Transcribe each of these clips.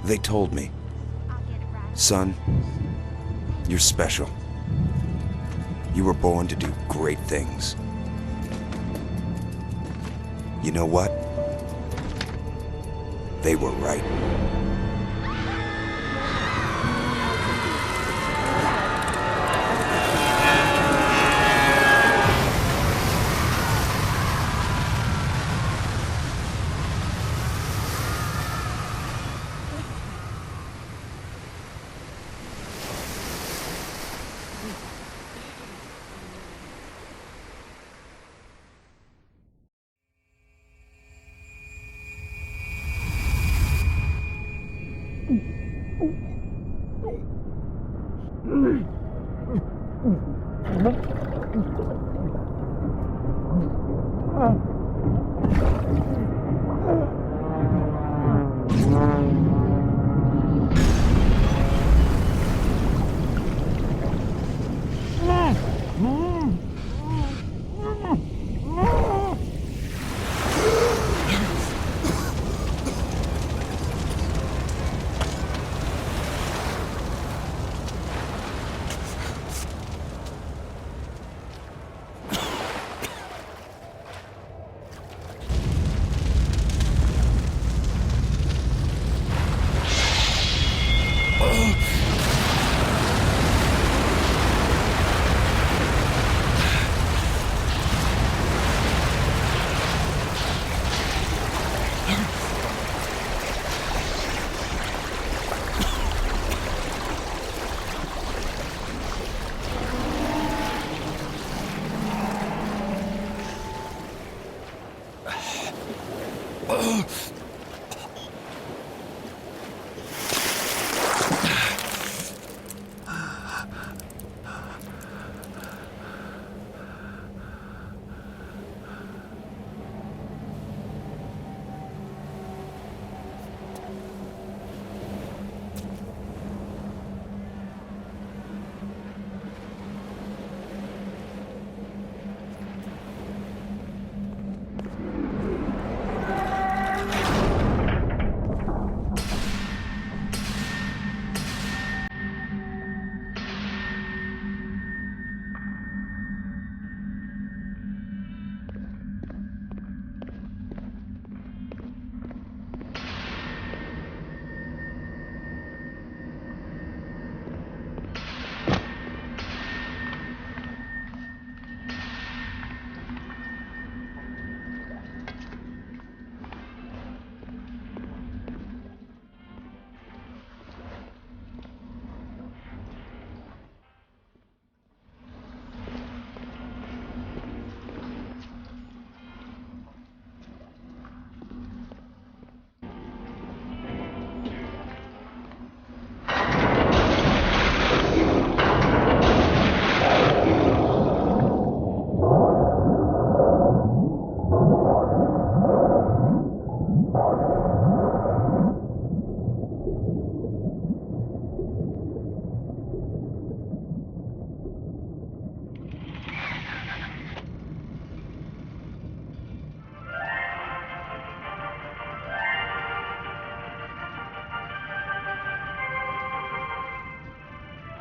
They told me. Son, you're special. You were born to do great things. You know what? They were right.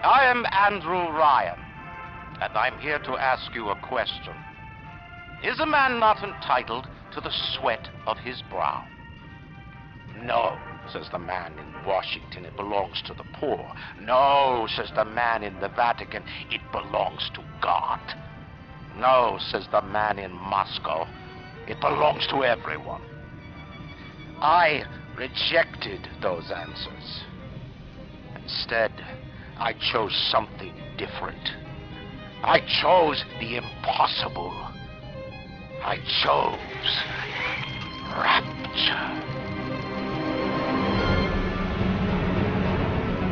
I am Andrew Ryan, and I'm here to ask you a question. Is a man not entitled to the sweat of his brow? No, says the man in Washington, it belongs to the poor. No, says the man in the Vatican, it belongs to God. No, says the man in Moscow, it belongs to everyone. I rejected those answers. Instead, I chose something different. I chose the impossible. I chose Rapture.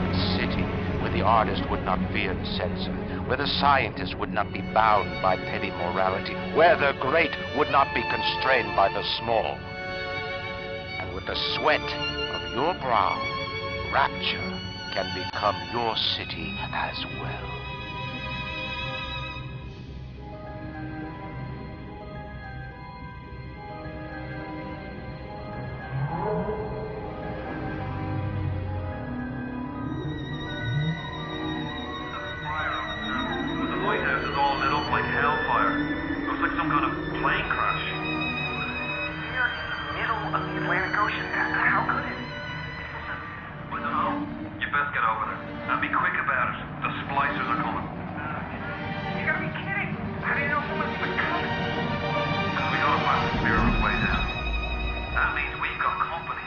A city where the artist would not fear the censor, where the scientist would not be bound by petty morality, where the great would not be constrained by the small. And with the sweat of your brow, Rapture can become your city as well. best get over there. And be quick about it. The splicers are coming. You gotta be kidding! How do you know someone's even coming? Because we know the Plasmids on its way down. That means we've got company.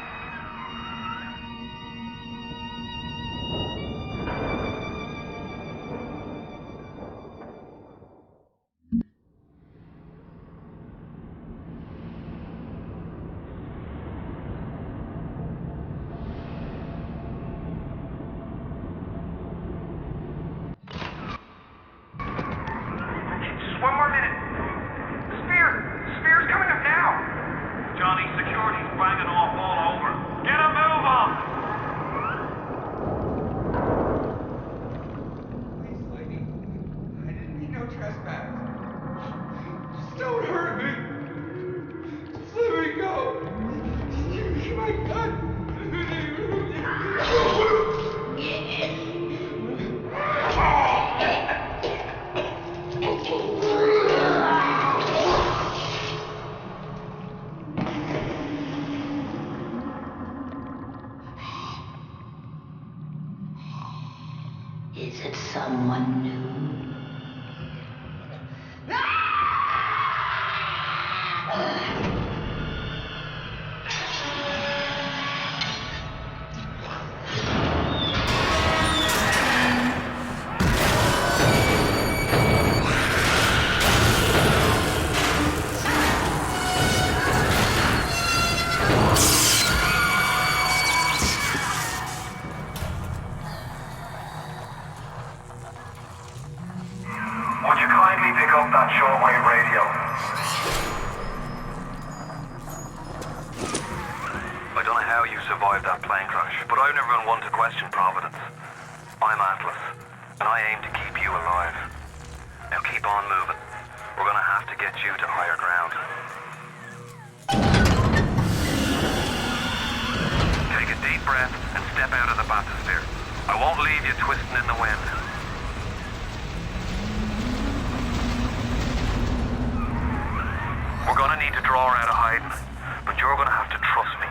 Just one more minute. Spear's coming up now. Johnny, security's banging off all over. Get a move on! Please, lady. I didn't mean no trespass. Just don't hurt me. Just let me go. You're my gun. Is it someone new? Would you kindly pick up that shortwave radio? I don't know how you survived that plane crash, but I've never been one to question Providence. I'm Atlas, and I aim to keep you alive. Now keep on moving. We're gonna have to get you to higher ground. Take a deep breath and step out of the bathysphere. I won't leave you twisting in the wind. We're gonna need to draw her out of hiding, but you're gonna have to trust me.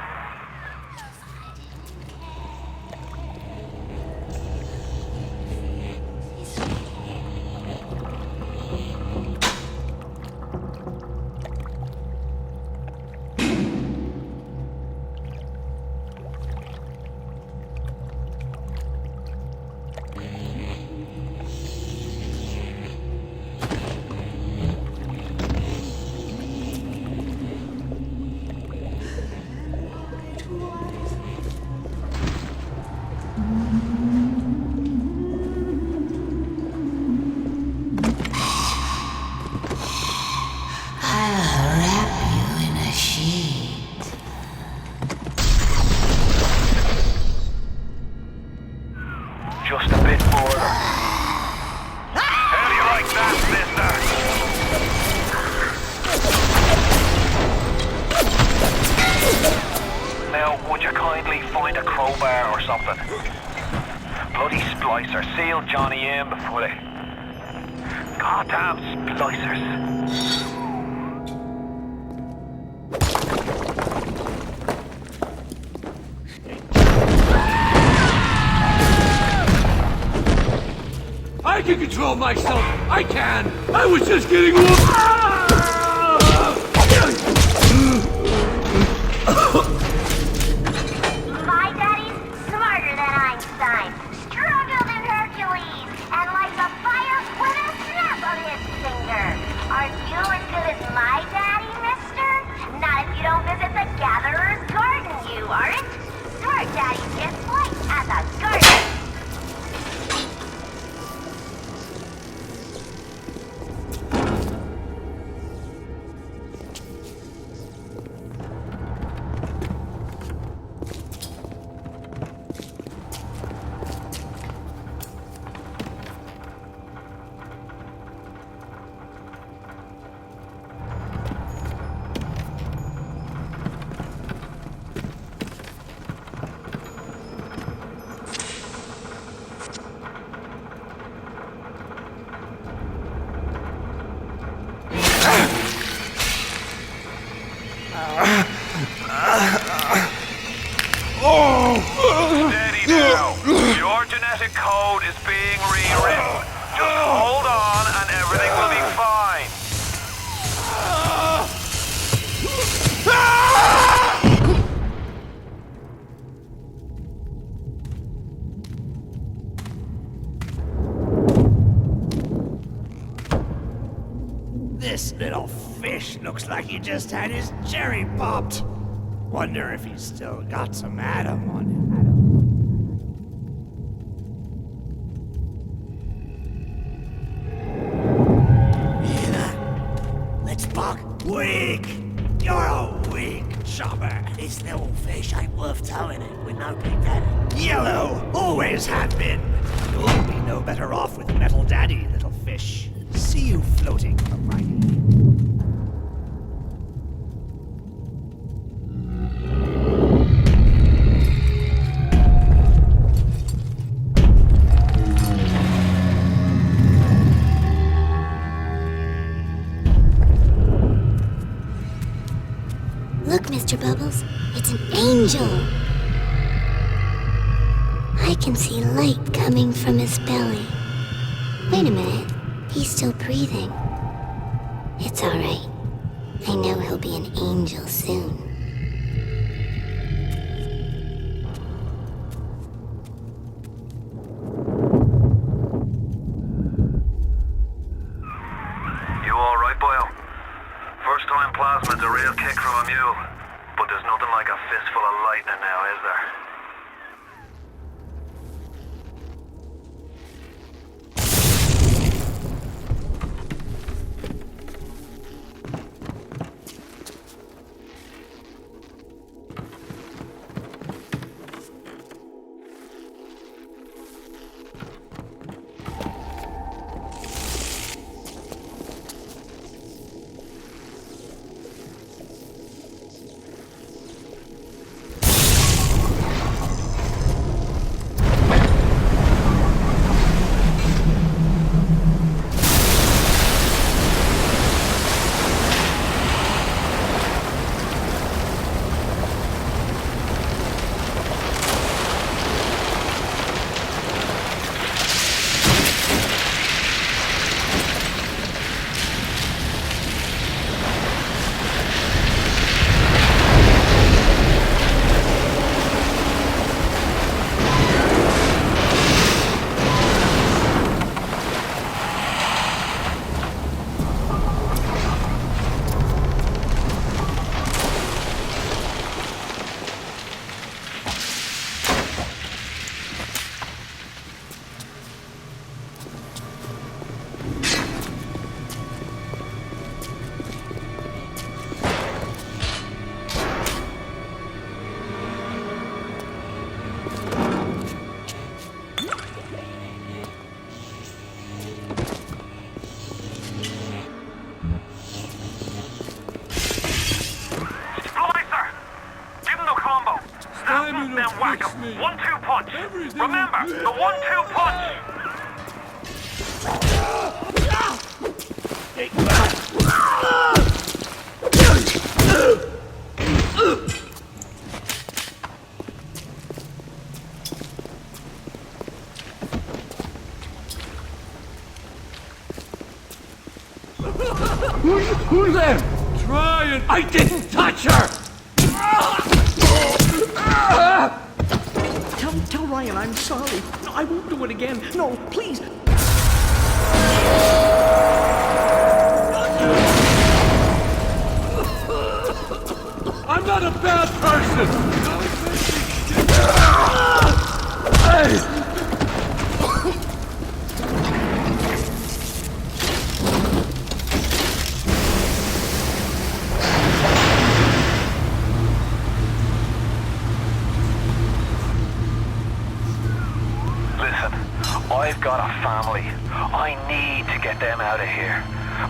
I'll wrap you in a sheet. Just a bit further. How do you like that, mister? Now, would you kindly find a crowbar or something? Bloody splicer sealed Johnny in before they... Goddamn splicers. I can control myself. I can. I was just getting My daddy's smarter than Einstein, struggled in Hercules, and lights a fire with a snap of his finger. Are you as good as my daddy, mister? Not if you don't visit the Gatherer's Garden, you aren't. Smart daddies get flights at the garden. genetic code is being rewritten. Just hold on and everything will be fine. This little fish looks like he just had his cherry popped. Wonder if he's still got some Adam on him. Hear that? Let's buck. Weak! You're a weak chopper. This little fish ain't worth towing it with no big daddy. Yellow! Always have been. You'll be no better off with Metal Daddy, little fish. See you floating upright. Look, Mr. Bubbles, it's an angel. I can see light coming from his belly. Wait a minute, he's still breathing. It's all right. I know he'll be an angel soon. You alright, Boyle? First time Plasmids a real kick from a mule. But there's nothing like a fistful of lightning now, is there? Then whack him. 1-2 punch. Remember, the 1-2 punch. Who's there? Try and... I didn't touch her! Tell Ryan I'm sorry. No, I won't do it again. No, please. I'm not a bad person! Hey! I've got a family. I need to get them out of here.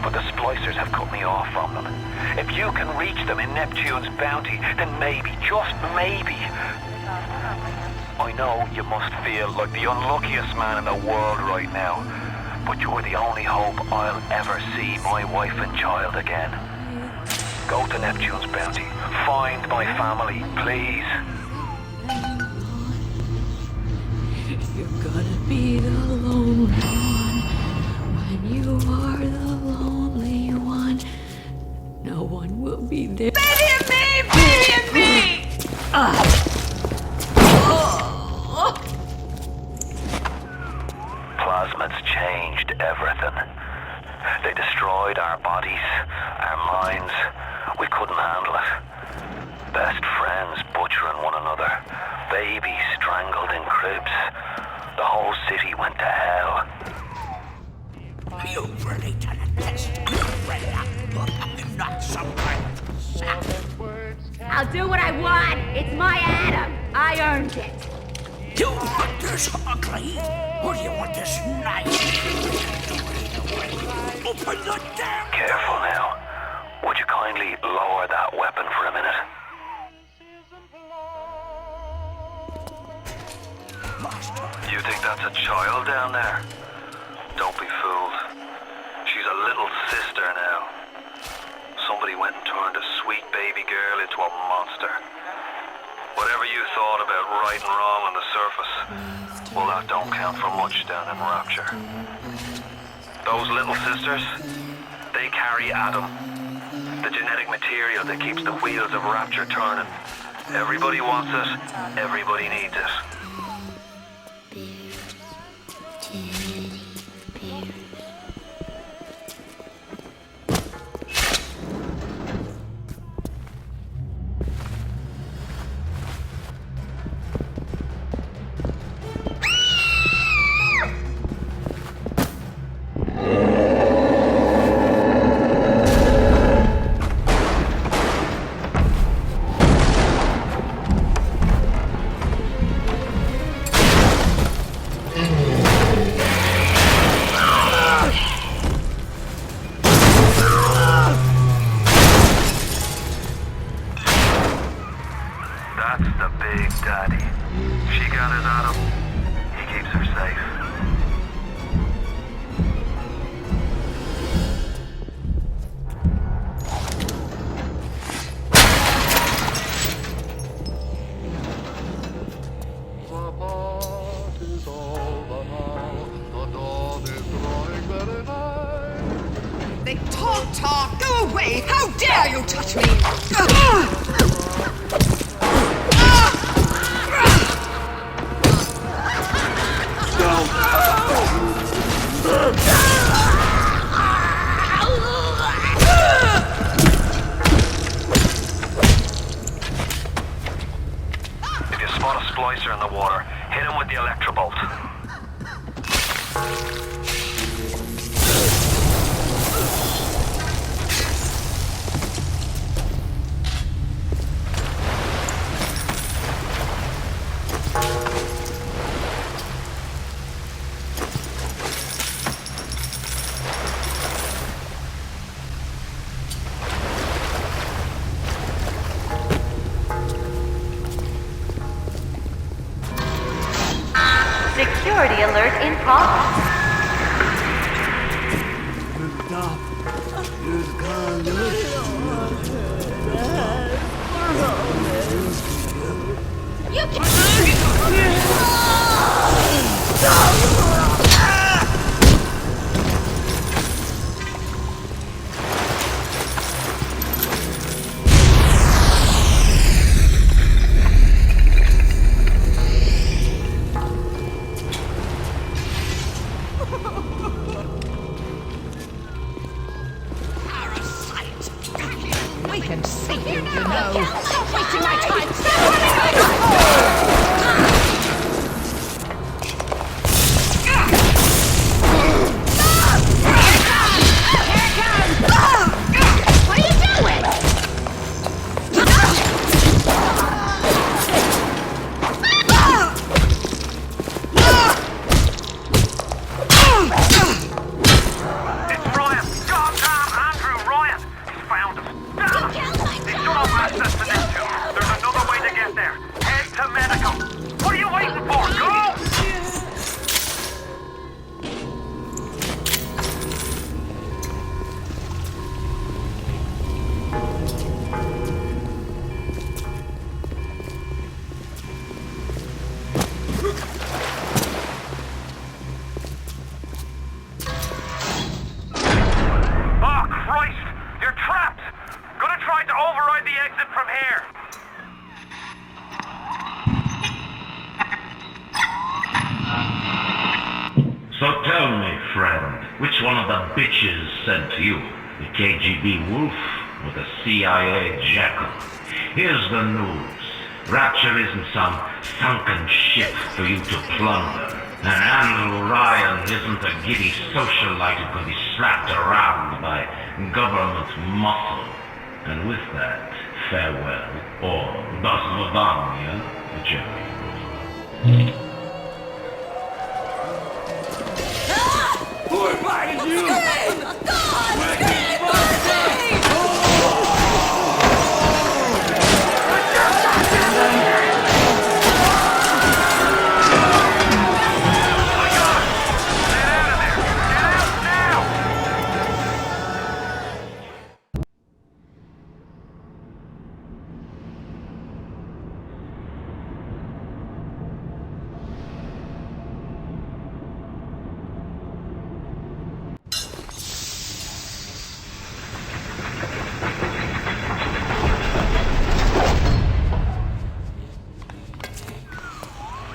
But the splicers have cut me off from them. If you can reach them in Neptune's bounty, then maybe, just maybe... I know you must feel like the unluckiest man in the world right now. But you're the only hope I'll ever see my wife and child again. Go to Neptune's bounty. Find my family, please. You're gonna be the lonely one. When you are the lonely one, no one will be there. Pity me! Plasmids changed everything. They destroyed our bodies, our minds. We couldn't handle it. Best friends butchering one another. Babies strangled in cribs. The whole city went to hell. You really done it, this. Really, I'm not some kind of sap. I'll do what I want. It's my atom. I earned it. You want this ugly? Or do you want this nice? Open the damn... Careful now. Would you kindly lower that weapon for a minute? You think that's a child down there? Don't be fooled. She's a little sister now. Somebody went and turned a sweet baby girl into a monster. Whatever you thought about right and wrong on the surface, well, that don't count for much down in Rapture. Those little sisters, they carry Adam, the genetic material that keeps the wheels of Rapture turning. Everybody wants it, everybody needs it. Talk! Go away! How dare you touch me! If you spot a splicer in the water, hit him with the electrobolt. Security alert in progress. You We can see you, you know. Stop wasting my time! Stop running! Which one of the bitches sent you? The KGB wolf or the CIA jackal? Here's the news. Rapture isn't some sunken ship for you to plunder. And Andrew Ryan isn't a giddy socialite who can be slapped around by government muscle. And with that, farewell, or до свидания, Jerry. Who invited you?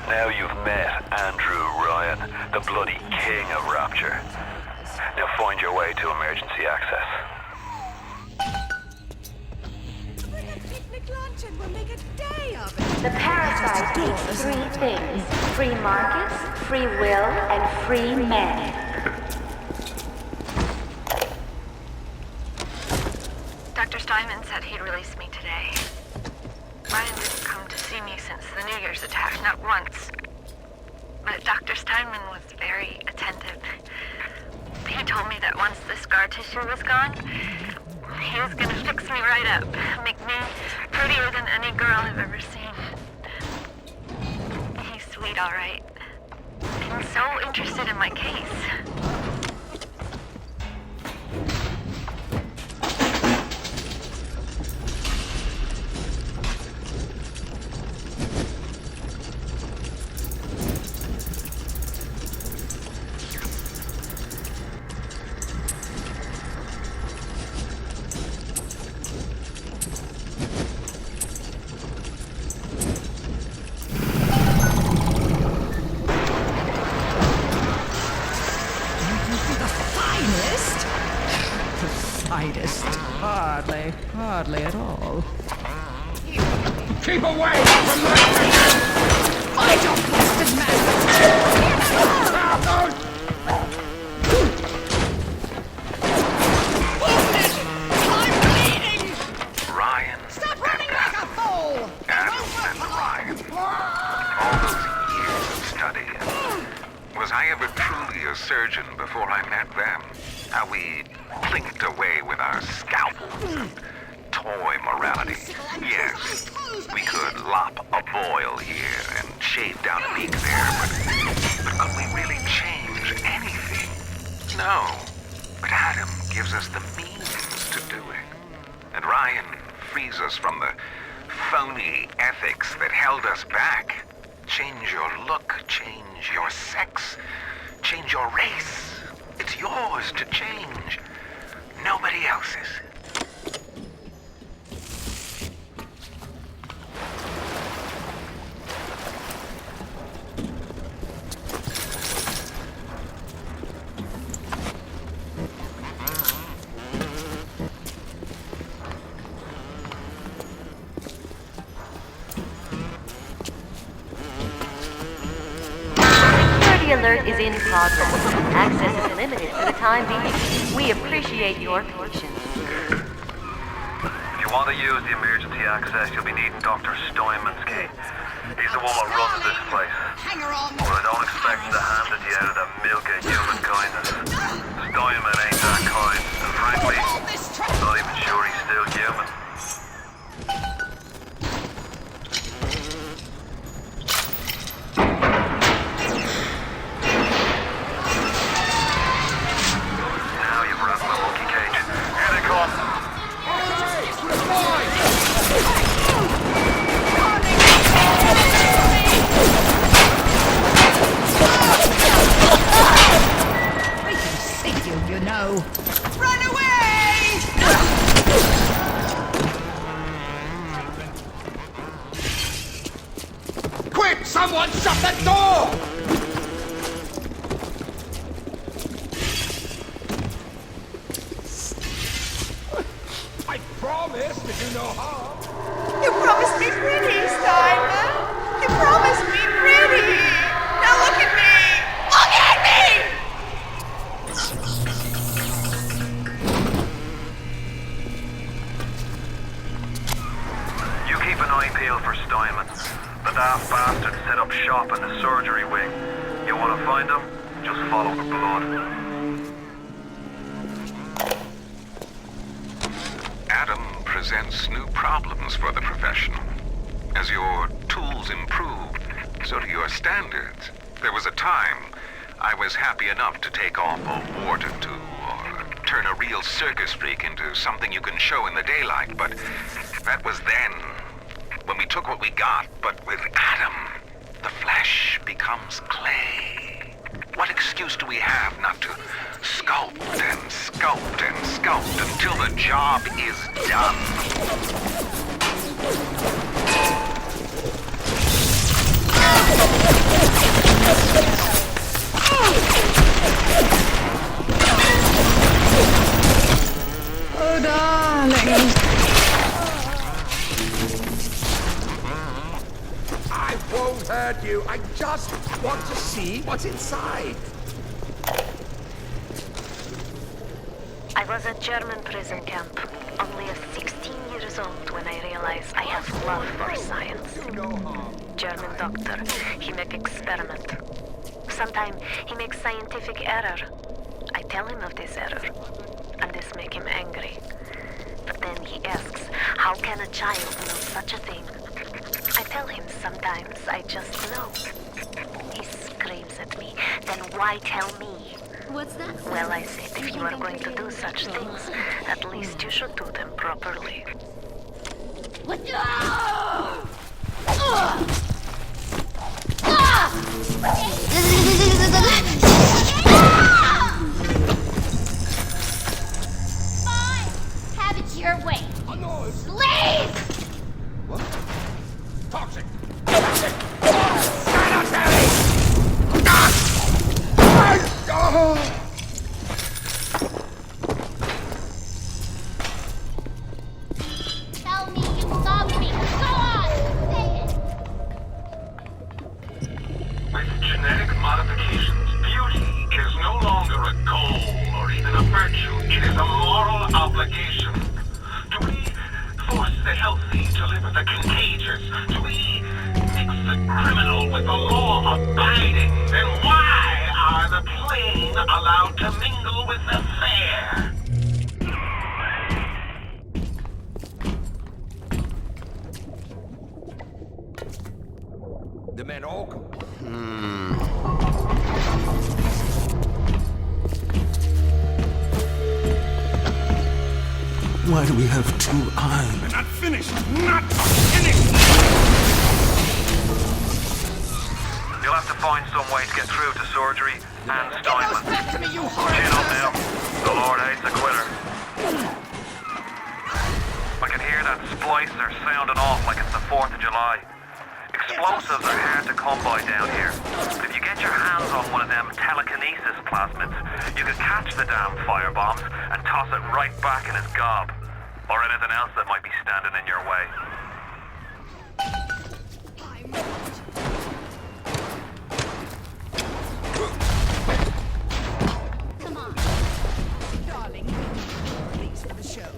Now you've met Andrew Ryan, the bloody king of Rapture. Now find your way to emergency access. Bring a picnic lunch and we'll make a day of it. The parasite eats three things: free markets, free will, and free men. Dr. Steinman said he'd release me today. Ryan didn't come to see me since the New Year's attack, not once. But Dr. Steinman was very attentive. He told me that once the scar tissue was gone, he was gonna fix me right up, make me prettier than any girl I've ever seen. He's sweet, all right. And so interested in my case. Hardly at all. Keep away from my mission! Fight your blasted man! Wounded! I'm bleeding! Ryan. Stop running like a fool! And Ryan. All those years of study. Was I ever truly a surgeon before I met them? How we clinked away with our scalpels and toy morality. Yes, we could lop a boil here and shave down a beak there, but could we really change anything? No. But Adam gives us the means to do it. And Ryan frees us from the phony ethics that held us back. Change your look, change your sex, change your race. It's yours to change. Nobody else's. Alert is in progress. Access is limited for the time being. We appreciate your patience. If you want to use the emergency access, you'll be needing Dr. Steinman's key. He's the one that runs this place. Hang her on! But I don't expect him to hand it to you out of the milk of human kindness. Steinman ain't that kind, and frankly, I'm not even sure he's still human. Run away! Quick! Someone shut the door! want to find him, just follow the blood. Adam presents new problems for the professional. As your tools improve, so do your standards. There was a time I was happy enough to take off a wart or two, or turn a real circus freak into something you can show in the daylight, but that was then, when we took what we got. But with Adam, the flesh becomes clay. What excuse do we have not to sculpt and sculpt and sculpt until the job is done? Oh, darling. I won't hurt you. I just want to see what's inside. I was at German prison camp, only 16 years old when I realized I have love for science. German doctor, he make experiment. Sometimes he makes scientific error. I tell him of this error, and this make him angry. But then he asks, how can a child know such a thing? I tell him sometimes I just know. He screams at me, then why tell me? What's that? Well, I said, if you are going to do such things, at least you should do them properly. What the? Fine. Have it your way. Oh, no. Leave! What? Toxic. Toxic. Sanitary. Tell me you love me. Go on. Say it. With genetic modifications, beauty is no longer a goal or even a virtue. It is a moral obligation. Do we force the healthy to live with the contagious? Do we mix the criminal with the law-abiding? Then why are the plain allowed to mingle with the fair? The men all come. Why do we have two eyes? We're not finished. Not finished. You'll have to find some way to get through to surgery and Steinman. Back to me, you Chin up now. The Lord hates a quitter. I can hear that splicer sounding off like it's the 4th of July. Explosives are hard to come by down here. But if you get your hands on one of them telekinesis plasmids, you can catch the damn firebombs and toss it right back in his gob. Or anything else that might be standing in your way. Come on. Darling, please for the show.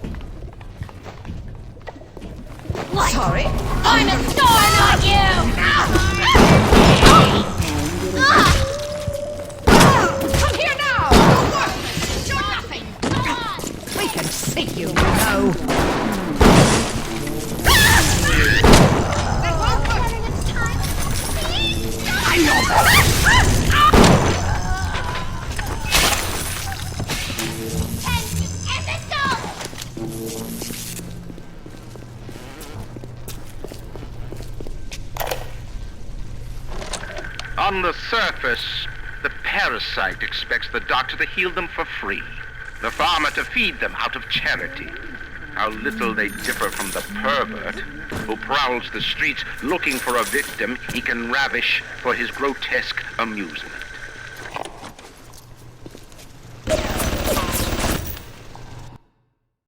What? Sorry. I'm a star, not you! Come here now! You're nothing! Come on! We can see you, know. That won't work. This time, please! I know. End it go! On the surface, the parasite expects the doctor to heal them for free, the farmer to feed them out of charity. How little they differ from the pervert who prowls the streets looking for a victim he can ravish for his grotesque amusement.